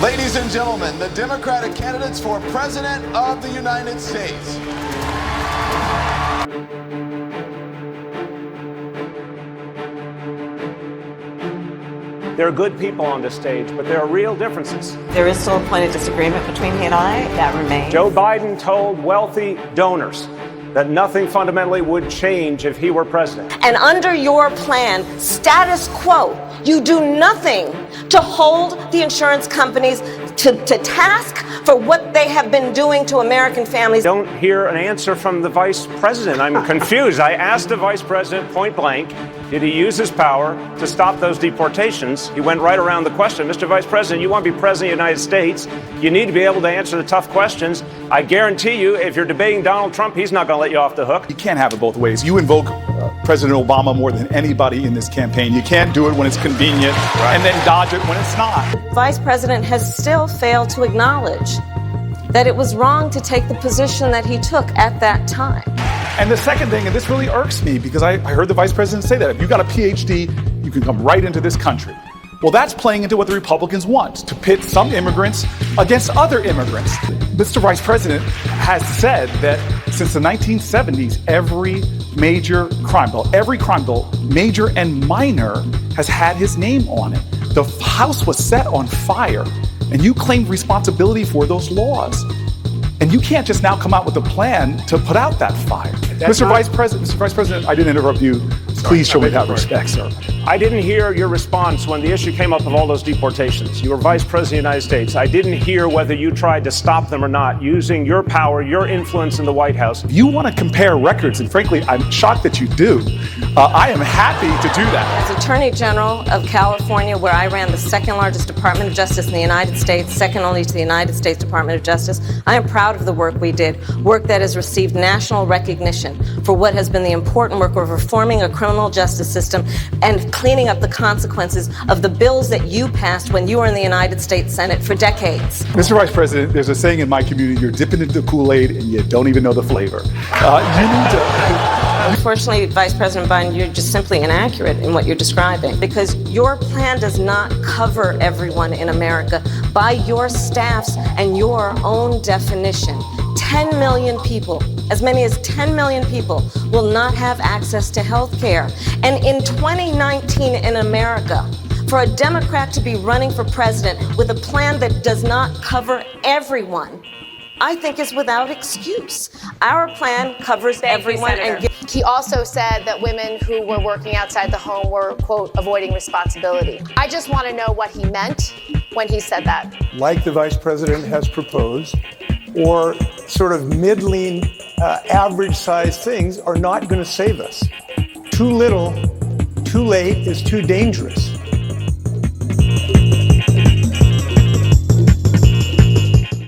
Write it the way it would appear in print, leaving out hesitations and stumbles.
Ladies and gentlemen, the Democratic candidates for President of the United States. There are good people on this stage, but there are real differences. There is still a point of disagreement between he and I. That remains. Joe Biden told wealthy donors that nothing fundamentally would change if he were president. And under your plan, status quo, you do nothing to hold the insurance companies to task for what they have been doing to American families. Don't hear an answer from the vice president. I'm confused. I asked the vice president point blank, did he use his power to stop those deportations? He went right around the question. Mr. Vice President, you want to be president of the United States, you need to be able to answer the tough questions. I guarantee you, if you're debating Donald Trump, he's not going to let you off the hook. You can't have it both ways. You invoke President Obama more than anybody in this campaign. You can't do it when it's convenient and then dodge it when it's not. The vice president has still failed to acknowledge that it was wrong to take the position that he took at that time. And the second thing, and this really irks me because I heard the vice president say that, if you've got a PhD, you can come right into this country. Well, that's playing into what the Republicans want, to pit some immigrants against other immigrants. Mr. Vice President has said that since the 1970s, every major crime bill, major and minor, has had his name on it. The House was set on fire, and you claimed responsibility for those laws. And you can't just now come out with a plan to put out that fire. Mr. Vice President, I didn't interrupt you. Please show me that respect, sir. I didn't hear your response when the issue came up of all those deportations. You were Vice President of the United States. I didn't hear whether you tried to stop them or not, using your power, your influence in the White House. If you want to compare records, and frankly, I'm shocked that you do, I am happy to do that. As Attorney General of California, where I ran the second largest Department of Justice in the United States, second only to the United States Department of Justice, I am proud of the work we did, work that has received national recognition for what has been the important work of reforming a criminal justice system and cleaning up the consequences of the bills that you passed when you were in the United States Senate for decades. Mr. Vice President, there's a saying in my community, you're dipping into the Kool-Aid and you don't even know the flavor. You need to... Unfortunately, Vice President Biden, you're just simply inaccurate in what you're describing, because your plan does not cover everyone in America. By your staff's and your own definition, 10 million people, as many as 10 million people, will not have access to health care. And in 2019 in America, for a Democrat to be running for president with a plan that does not cover everyone, I think is without excuse. Our plan covers everyone. He also said that women who were working outside the home were, quote, avoiding responsibility. I just want to know what he meant when he said that. Like the vice president has proposed, or sort of middling, average-sized things are not going to save us. Too little, too late is too dangerous.